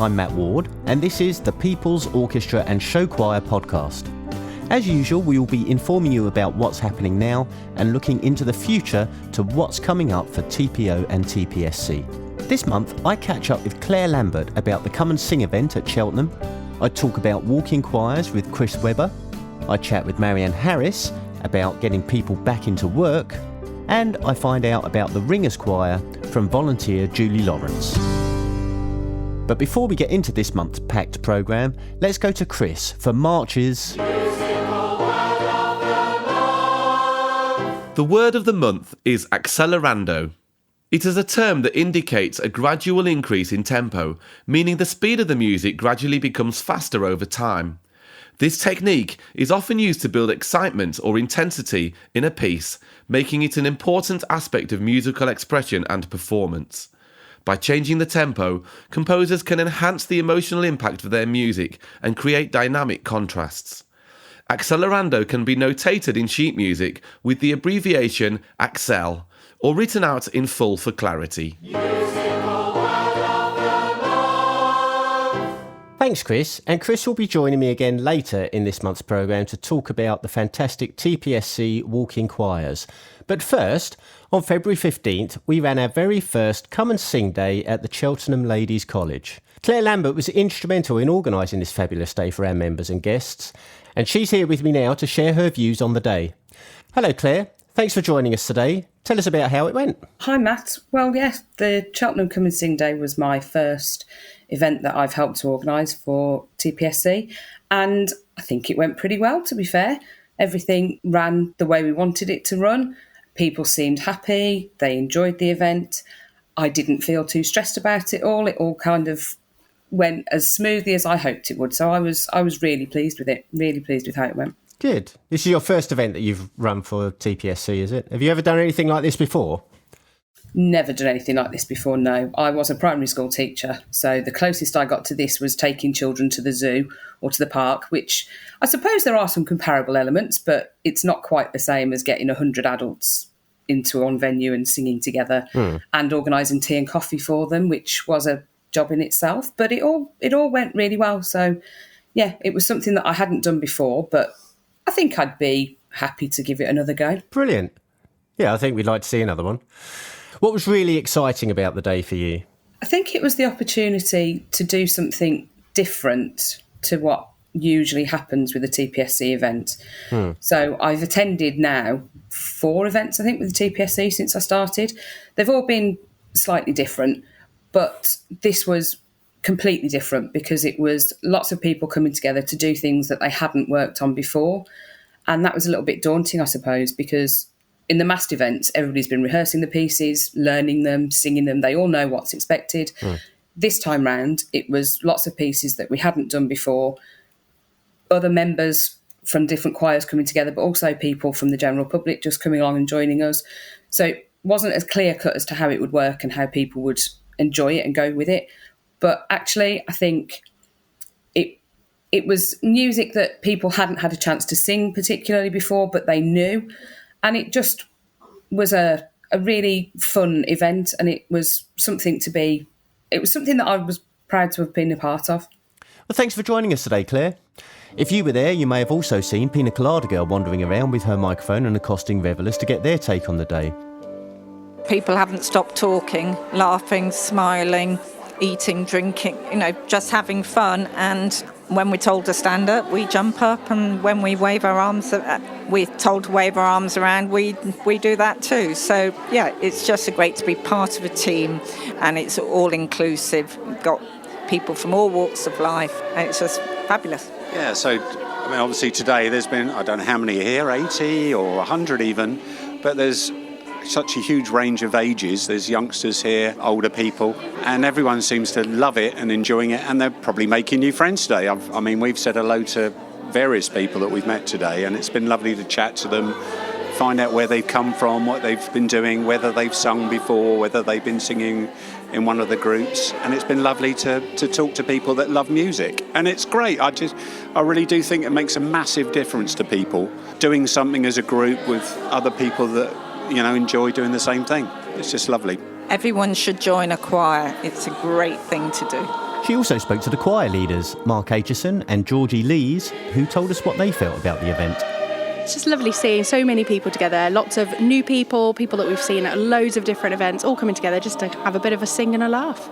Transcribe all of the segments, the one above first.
I'm Matt Ward, and this is the People's Orchestra and Show Choir podcast. As usual, we will be informing you about what's happening now and looking into the future to what's coming up for TPO and TPSC. This month, I catch up with Claire Lambert about the Come and Sing event at Cheltenham. I talk about walking choirs with Chris Webber. I chat with Mariann Harris about getting people back into work. And I find out about the Ringers Choir from volunteer Julie Lawrence. But before we get into this month's packed programme, let's go to Chris for March's The word of the month is Accelerando. It is a term that indicates a gradual increase in tempo, meaning the speed of the music gradually becomes faster over time. This technique is often used to build excitement or intensity in a piece, making it an important aspect of musical expression and performance. By changing the tempo, composers can enhance the emotional impact of their music and create dynamic contrasts. Accelerando can be notated in sheet music with the abbreviation Accel, or written out in full for clarity. Thanks, Chris. And Chris will be joining me again later in this month's programme to talk about the fantastic TPSC walking choirs. But first, on February 15th, we ran our very first Come and Sing Day at the Cheltenham Ladies College. Claire Lambert was instrumental in organising this fabulous day for our members and guests, and she's here with me now to share her views on the day. Hello, Claire. Thanks for joining us today. Tell us about how it went. Hi, Matt. Well, yes, the Cheltenham Come and Sing Day was my first event that I've helped to organise for TPSC, and I think it went pretty well, to be fair. Everything ran the way we wanted it to run. People seemed happy. They enjoyed the event. I didn't feel too stressed about it all. It all kind of went as smoothly as I hoped it would. So I was really pleased with it, really pleased with how it went. Good. This is your first event that you've run for TPSC, is it? Have you ever done anything like this before? Never done anything like this before, no. I was a primary school teacher, so the closest I got to this was taking children to the zoo or to the park, which I suppose there are some comparable elements, but it's not quite the same as getting 100 adults into one venue and singing together and organising tea and coffee for them, which was a job in itself. But it all went really well. So, yeah, it was something that I hadn't done before, but I think I'd be happy to give it another go. Brilliant. Yeah, I think we'd like to see another one. What was really exciting about the day for you? I think it was the opportunity to do something different to what usually happens with a TPSC event. So I've attended now 4 events, I think, with the TPSC since I started. They've all been slightly different, but this was completely different because it was lots of people coming together to do things that they hadn't worked on before. And that was a little bit daunting, I suppose, because in the massed events, everybody's been rehearsing the pieces, learning them, singing them. They all know what's expected. This time round, it was lots of pieces that we hadn't done before, other members from different choirs coming together, but also people from the general public just coming along and joining us. So it wasn't as clear-cut as to how it would work and how people would enjoy it and go with it. But actually, I think it was music that people hadn't had a chance to sing particularly before, but they knew. And it just was a really fun event, and it was something that I was proud to have been a part of. Well, thanks for joining us today, Claire. If you were there, you may have also seen Pina Colada Girl wandering around with her microphone and accosting revellers to get their take on the day. People haven't stopped talking, laughing, smiling, eating, drinking, just having fun. And when we're told to stand up, we jump up, and when we wave our arms, we're told to wave our arms around, we do that too. So yeah, it's just great to be part of a team, and it's all inclusive. We've got people from all walks of life, and it's just fabulous. Yeah, so obviously today there's been, I don't know how many here, 80 or 100 even, but there's such a huge range of ages. There's youngsters here, older people, and everyone seems to love it and enjoying it, and they're probably making new friends today. We've said hello to various people that we've met today, and it's been lovely to chat to them, find out where they've come from, what they've been doing, whether they've sung before, whether they've been singing in one of the groups, and it's been lovely to talk to people that love music, and it's great. I really do think it makes a massive difference to people doing something as a group with other people that enjoy doing the same thing. It's just lovely. Everyone should join a choir. It's a great thing to do. She also spoke to the choir leaders, Mark Aitchinson and Georgie Lees, who told us what they felt about the event. It's just lovely seeing so many people together, lots of new people that we've seen at loads of different events, all coming together just to have a bit of a sing and a laugh.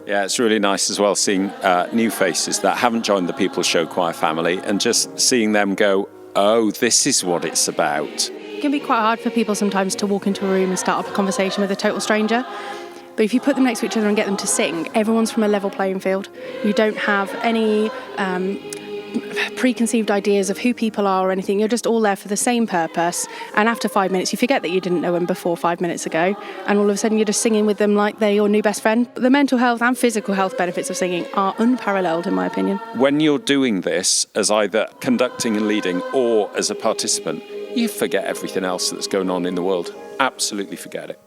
Yeah, it's really nice as well seeing new faces that haven't joined the People's Show Choir family and just seeing them go, oh, this is what it's about. It can be quite hard for people sometimes to walk into a room and start up a conversation with a total stranger. But if you put them next to each other and get them to sing, everyone's from a level playing field. You don't have any preconceived ideas of who people are or anything. You're just all there for the same purpose. And after 5 minutes, you forget that you didn't know them before 5 minutes ago. And all of a sudden, you're just singing with them like they're your new best friend. The mental health and physical health benefits of singing are unparalleled, in my opinion. When you're doing this as either conducting and leading or as a participant, you forget everything else that's going on in the world. Absolutely forget it.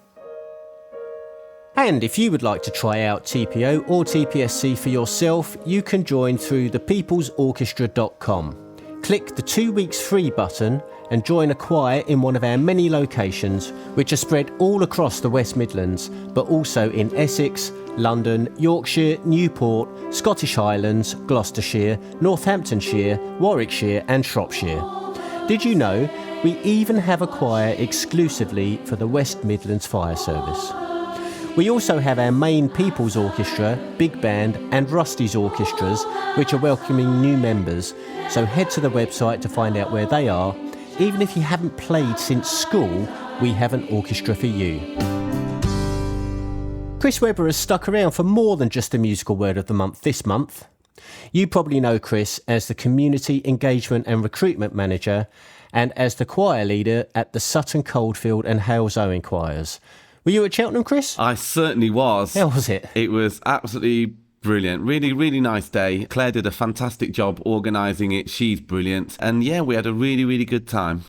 And if you would like to try out TPO or TPSC for yourself, you can join through thepeoplesorchestra.com. Click the 2 weeks free button and join a choir in one of our many locations, which are spread all across the West Midlands, but also in Essex, London, Yorkshire, Newport, Scottish Highlands, Gloucestershire, Northamptonshire, Warwickshire and Shropshire. Did you know we even have a choir exclusively for the West Midlands Fire Service? We also have our main People's Orchestra, Big Band and Rusty's Orchestras, which are welcoming new members, so head to the website to find out where they are. Even if you haven't played since school, we have an orchestra for you. Chris Webber has stuck around for more than just the musical word of the month this month. You probably know Chris as the Community Engagement and Recruitment Manager and as the choir leader at the Sutton Coldfield and Hales Owen choirs. Were you at Cheltenham, Chris? I certainly was. How was it? It was absolutely brilliant. Really, really nice day. Claire did a fantastic job organising it. She's brilliant. And yeah, we had a really, really good time.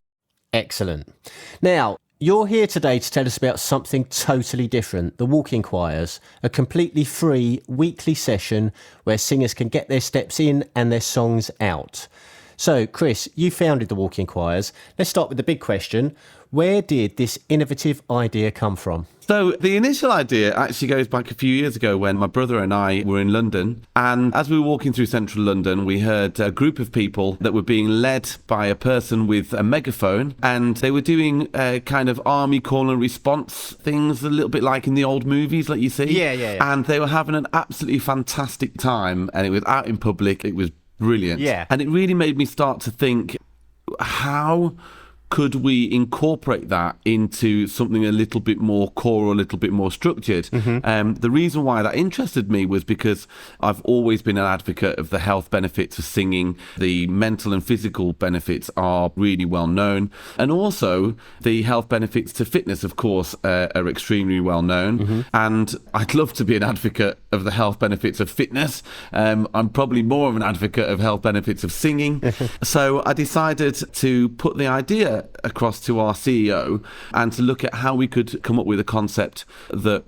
Excellent. Now, you're here today to tell us about something totally different, the walking choirs, a completely free weekly session where singers can get their steps in and their songs out. So, Chris, you founded the walking choirs. Let's start with the big question. Where did this innovative idea come from? So the initial idea actually goes back a few years ago when my brother and I were in London. And as we were walking through central London, we heard a group of people that were being led by a person with a megaphone. And they were doing kind of army call and response things, a little bit like in the old movies like you see. Yeah. And they were having an absolutely fantastic time. And it was out in public. It was brilliant. Yeah. And it really made me start to think, how could we incorporate that into something a little bit more core or a little bit more structured? The reason why that interested me was because I've always been an advocate of the health benefits of singing. The mental and physical benefits are really well known. And also the health benefits to fitness, of course, are extremely well known. And I'd love to be an advocate of the health benefits of fitness. I'm probably more of an advocate of health benefits of singing. So I decided to put the idea across to our CEO and to look at how we could come up with a concept that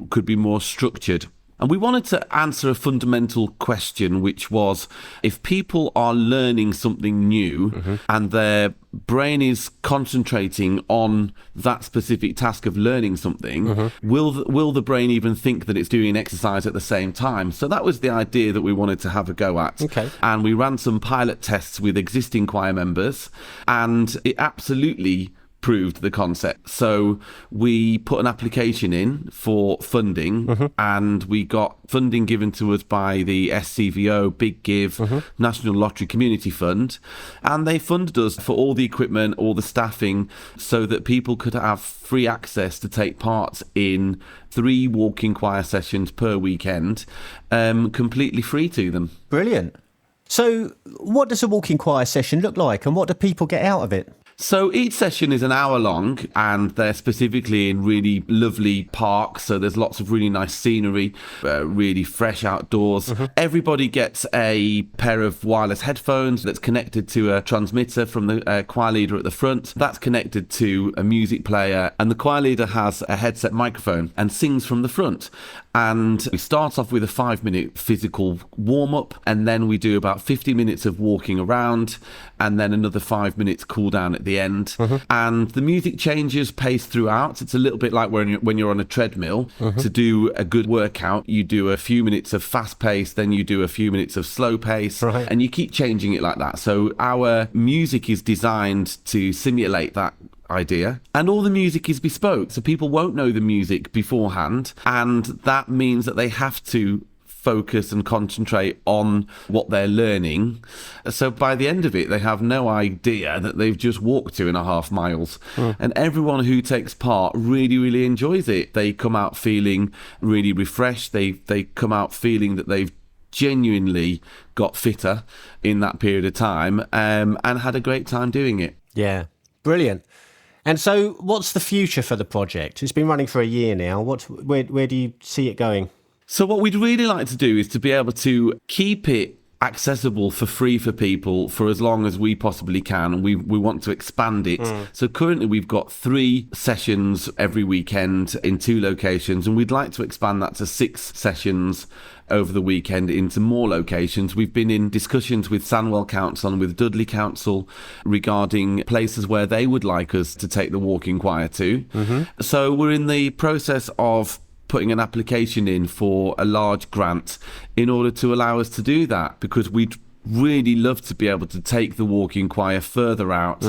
could be more structured. And we wanted to answer a fundamental question, which was, if people are learning something new and their brain is concentrating on that specific task of learning something, will the brain even think that it's doing an exercise at the same time? So that was the idea that we wanted to have a go at. Okay. And we ran some pilot tests with existing choir members, and it absolutely proved the concept. So we put an application in for funding, and we got funding given to us by the SCVO, Big Give, National Lottery Community Fund, and they funded us for all the equipment, all the staffing, so that people could have free access to take part in 3 walking choir sessions per weekend, completely free to them. Brilliant. So what does a walking choir session look like, and what do people get out of it? So each session is an hour long, and they're specifically in really lovely parks. So there's lots of really nice scenery, really fresh outdoors. Everybody gets a pair of wireless headphones that's connected to a transmitter from the choir leader at the front. That's connected to a music player, and the choir leader has a headset microphone and sings from the front. And we start off with a 5-minute physical warm-up, and then we do about 50 minutes of walking around, and then another 5 minutes cool down at the end. And the music changes pace throughout. It's a little bit like when you're on a treadmill. To do a good workout, you do a few minutes of fast pace, then you do a few minutes of slow pace, and you keep changing it like that. So our music is designed to simulate that idea, and all the music is bespoke, so people won't know the music beforehand, and that means that they have to focus and concentrate on what they're learning. So by the end of it, they have no idea that they've just walked 2.5 miles. And everyone who takes part really, really enjoys it. They come out feeling really refreshed. They come out feeling that they've genuinely got fitter in that period of time, and had a great time doing it. Yeah, brilliant. And so what's the future for the project? It's been running for a year now. Where do you see it going? So what we'd really like to do is to be able to keep it accessible for free for people for as long as we possibly can, and we want to expand it. So currently we've got 3 sessions every weekend in 2 locations, and we'd like to expand that to 6 sessions over the weekend into more locations. We've been in discussions with Sandwell Council and with Dudley Council regarding places where they would like us to take the walking choir to. So we're in the process of putting an application in for a large grant in order to allow us to do that, because we'd really love to be able to take the walking choir further out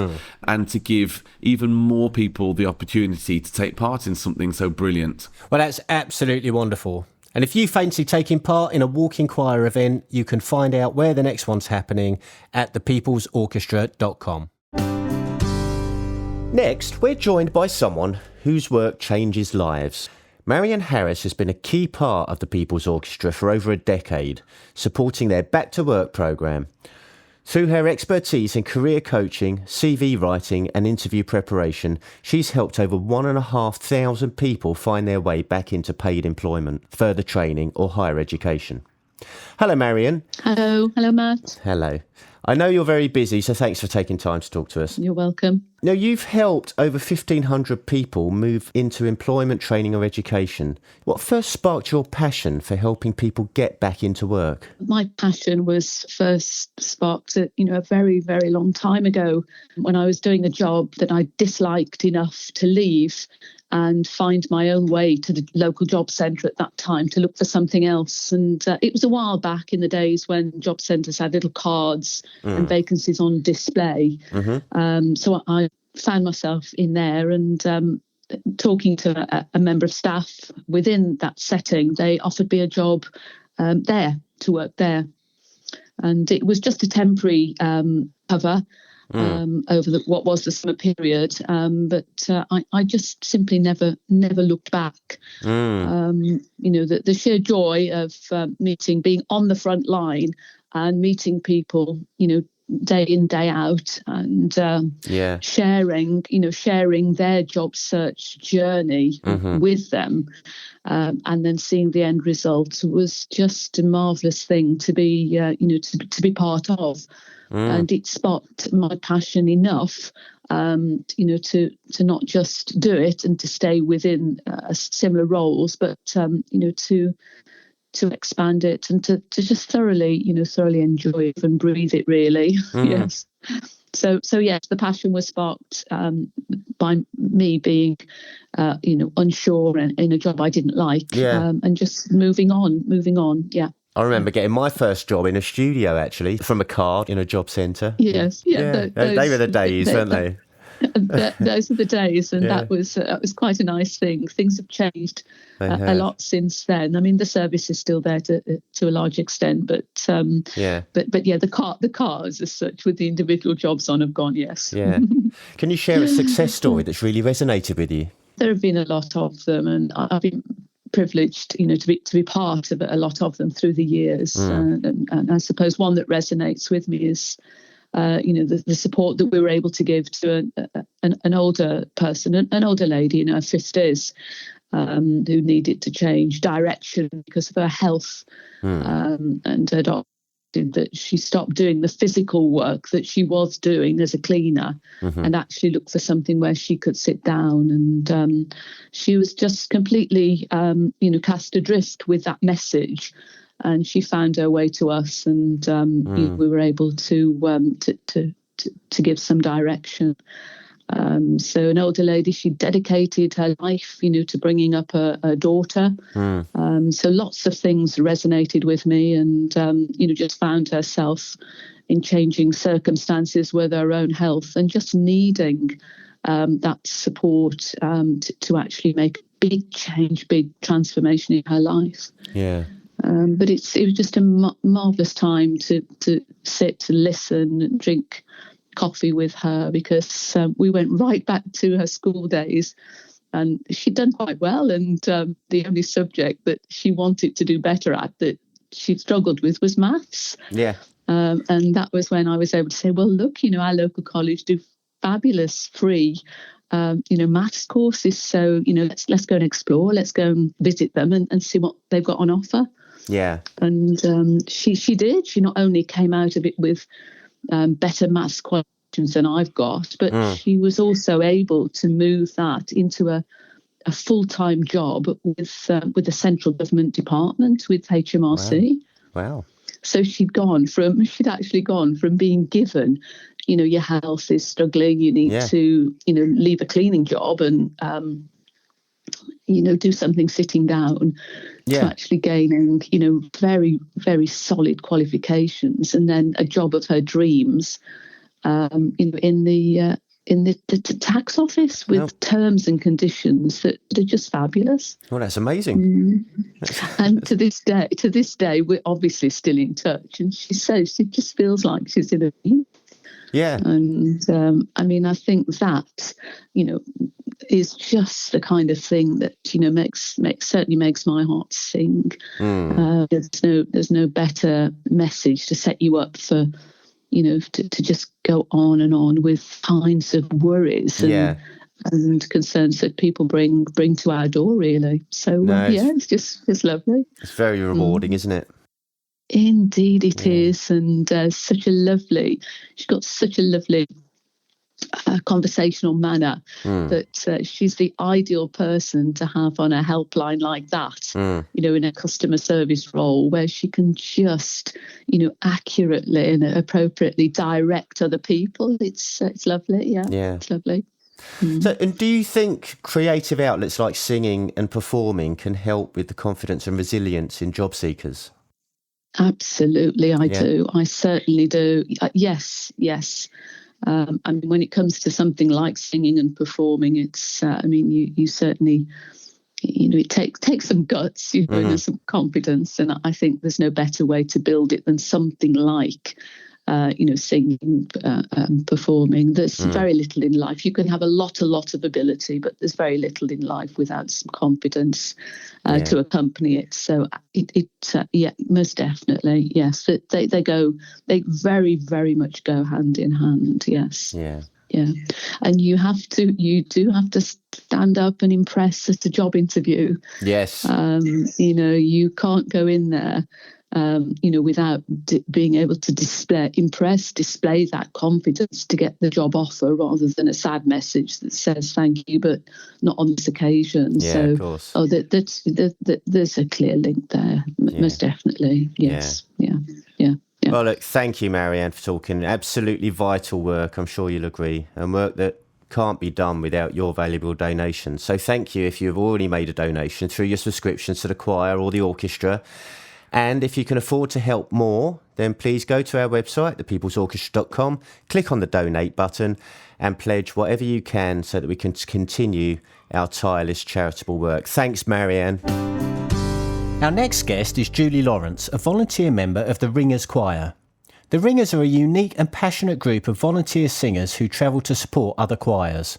and to give even more people the opportunity to take part in something so brilliant. Well, that's absolutely wonderful. And if you fancy taking part in a walking choir event, you can find out where the next one's happening at thepeoplesorchestra.com. Next, we're joined by someone whose work changes lives. Mariann Harris has been a key part of the People's Orchestra for over a decade, supporting their Back to Work programme. Through her expertise in career coaching, CV writing and interview preparation, she's helped over 1,500 people find their way back into paid employment, further training or higher education. Hello, Mariann. Hello. Hello, Matt. Hello. I know you're very busy, so thanks for taking time to talk to us. You're welcome. Now, you've helped over 1,500 people move into employment, training or education. What first sparked your passion for helping people get back into work? My passion was first sparked a very, very long time ago when I was doing a job that I disliked enough to leave and find my own way to the local job centre at that time to look for something else. And it was a while back in the days when job centres had little cards and vacancies on display. So I found myself in there and talking to a member of staff within that setting. They offered me a job there, to work there. And it was just a temporary cover over what was the summer period, but I just simply never looked back. The sheer joy of being on the front line and meeting people, day in, day out, and sharing their job search journey with them, and then seeing the end result was just a marvellous thing to be to be part of. And it sparked my passion enough, to not just do it and to stay within similar roles, but to expand it and to just thoroughly enjoy it and breathe it, really. Yes. So yes, the passion was sparked by me being, unsure and in a job I didn't like, and just moving on. Yeah. I remember getting my first job in a studio, actually, from a card in a job centre. Yes, they were the days, weren't they? Those are the days, and that was quite a nice thing. Things have changed a lot since then. I mean, the service is still there to a large extent, but the cars as such with the individual jobs on have gone. Yes. Yeah. Can you share a success story that's really resonated with you? There have been a lot of them, and I've been privileged, to be part of a lot of them through the years. And I suppose one that resonates with me is, the support that we were able to give to an older person, an older lady in her 50s, who needed to change direction because of her health, and her doctor that she stopped doing the physical work that she was doing as a cleaner and actually look for something where she could sit down. And she was just completely, cast adrift with that message. And she found her way to us, and we were able to to give some direction. So an older lady, she dedicated her life, to bringing up a daughter. So lots of things resonated with me, and, just found herself in changing circumstances with her own health and just needing that support to actually make a big change, big transformation in her life. Yeah. But it was just a marvellous time to sit, to listen, and drink coffee with her, because we went right back to her school days, and she'd done quite well, and the only subject that she wanted to do better at, that she struggled with, was maths. Yeah. And that was when I was able to say, well, look, our local college do fabulous free maths courses, so let's go and explore, let's go and visit them and see what they've got on offer. Yeah. And she did. She not only came out of it with better maths qualifications than I've got, but she was also able to move that into a full-time job with the central government department, with HMRC. Wow. So she'd actually gone from being given, your health is struggling, you need to, leave a cleaning job and, do something sitting down, to actually gaining, very, very solid qualifications, and then a job of her dreams, in the tax office with terms and conditions that are just fabulous. Well, that's amazing. And to this day, we're obviously still in touch. And she says it just feels like she's in a dream. Yeah. And I think that, is just the kind of thing that, certainly makes my heart sing. There's no better message to set you up for, to just go on and on with kinds of worries and concerns that people bring to our door, really. So it's lovely. It's very rewarding, isn't it? Indeed it is. And she's got such a lovely conversational manner that she's the ideal person to have on a helpline like that, in a customer service role, where she can just, accurately and appropriately direct other people. It's lovely. It's lovely. So, and do you think creative outlets like singing and performing can help with the confidence and resilience in job seekers? Absolutely, I do. I certainly do. Yes. When it comes to something like singing and performing, it's, you certainly, it takes some guts, and some confidence. And I think there's no better way to build it than something like, singing, performing. There's very little in life. You can have a lot of ability, but there's very little in life without some confidence to accompany it. So most definitely, yes. They very, very much go hand in hand. Yes. Yeah. Yeah. And you do have to stand up and impress at a job interview. Yes. You can't go in there without being able to display that confidence to get the job offer, rather than a sad message that says thank you, but not on this occasion. Yeah, so, of course. There's a clear link there, most definitely. Yes. Yeah. Well, look, thank you, Mariann, for talking. Absolutely vital work, I'm sure you'll agree, and work that can't be done without your valuable donations. So thank you if you've already made a donation through your subscriptions to the choir or the orchestra. And if you can afford to help more, then please go to our website, thepeoplesorchestra.com, click on the donate button and pledge whatever you can so that we can continue our tireless charitable work. Thanks, Mariann. Our next guest is Julie Lawrence, a volunteer member of the Ringers Choir. The Ringers are a unique and passionate group of volunteer singers who travel to support other choirs.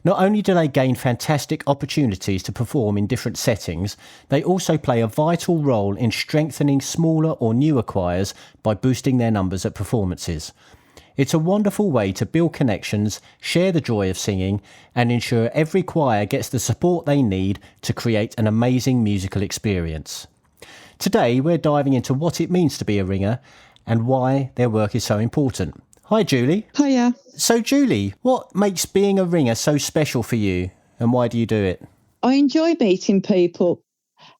Not only do they gain fantastic opportunities to perform in different settings, they also play a vital role in strengthening smaller or newer choirs by boosting their numbers at performances. It's a wonderful way to build connections, share the joy of singing, and ensure every choir gets the support they need to create an amazing musical experience. Today, we're diving into what it means to be a ringer and why their work is so important. Hi, Julie. Hiya. So, Julie, what makes being a ringer so special for you, and why do you do it? I enjoy meeting people,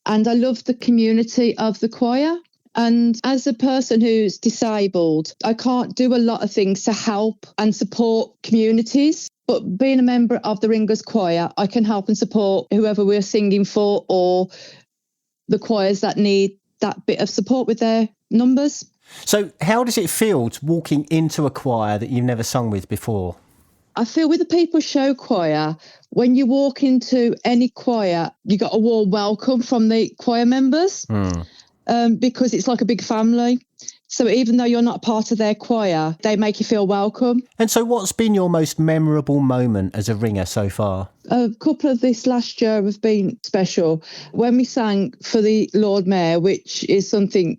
and I love the community of the choir. And as a person who's disabled, I can't do a lot of things to help and support communities. But being a member of the Ringers Choir, I can help and support whoever we're singing for or the choirs that need that bit of support with their numbers. So how does it feel to walking into a choir that you've never sung with before? I feel with the People's Show Choir, when you walk into any choir, you got a warm welcome from the choir members because it's like a big family. So even though you're not part of their choir, they make you feel welcome. And so what's been your most memorable moment as a ringer so far? A couple of this last year have been special. When we sang for the Lord Mayor, which is something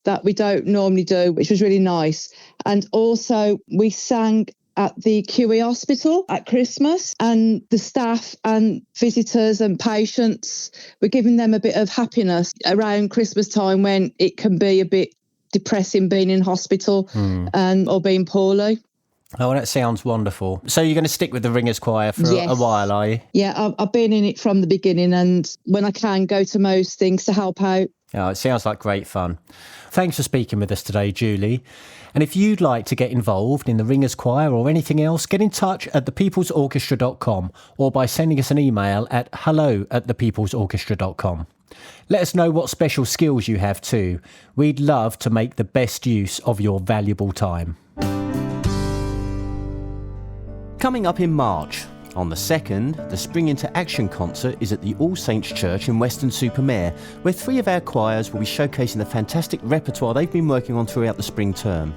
that we don't normally do, which was really nice. And also we sang at the QE hospital at Christmas, and the staff and visitors and patients were giving them a bit of happiness around Christmas time when it can be a bit depressing being in hospital and or being poorly. Oh, that sounds wonderful. So you're going to stick with the Ringers Choir for a while, are you? Yeah, I've been in it from the beginning, and when I can, go to most things to help out. Oh, it sounds like great fun. Thanks for speaking with us today, Julie. And if you'd like to get involved in the Ringers Choir or anything else, get in touch at thepeoplesorchestra.com or by sending us an email at hello@thepeoplesorchestra.com. Let us know what special skills you have too. We'd love to make the best use of your valuable time. Coming up in March, on the 2nd, the Spring Into Action concert is at the All Saints Church in Weston-super-Mare, where 3 of our choirs will be showcasing the fantastic repertoire they've been working on throughout the spring term.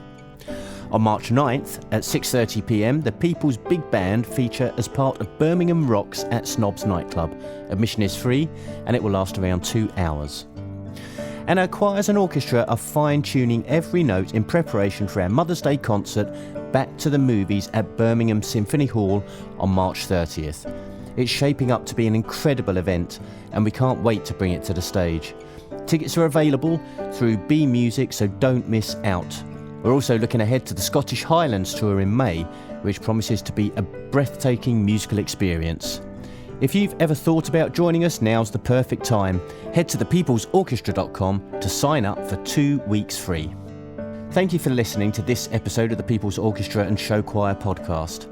On March 9th, at 6:30pm, the People's Big Band feature as part of Birmingham Rocks at Snobs Nightclub. Admission is free and it will last around 2 hours. And our choirs and orchestra are fine-tuning every note in preparation for our Mother's Day concert, Back to the Movies at Birmingham Symphony Hall on March 30th. It's shaping up to be an incredible event and we can't wait to bring it to the stage. Tickets are available through B Music, so don't miss out. We're also looking ahead to the Scottish Highlands tour in May, which promises to be a breathtaking musical experience. If you've ever thought about joining us, now's the perfect time. Head to thepeoplesorchestra.com to sign up for 2 weeks free. Thank you for listening to this episode of the People's Orchestra and Show Choir podcast.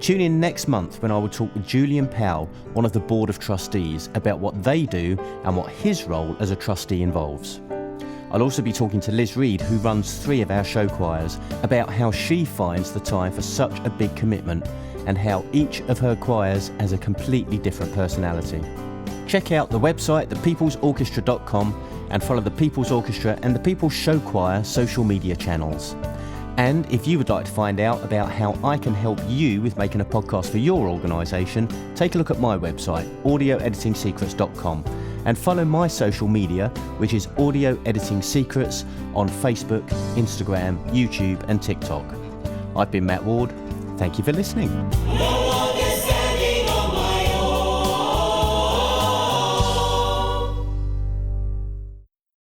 Tune in next month when I will talk with Julian Powell, one of the Board of Trustees, about what they do and what his role as a trustee involves. I'll also be talking to Liz Reed, who runs 3 of our show choirs, about how she finds the time for such a big commitment and how each of her choirs has a completely different personality. Check out the website, thepeoplesorchestra.com, and follow the People's Orchestra and the People's Show Choir social media channels. And if you would like to find out about how I can help you with making a podcast for your organisation, take a look at my website, audioeditingsecrets.com, and follow my social media, which is Audio Editing Secrets on Facebook, Instagram, YouTube and TikTok. I've been Matt Ward. Thank you for listening.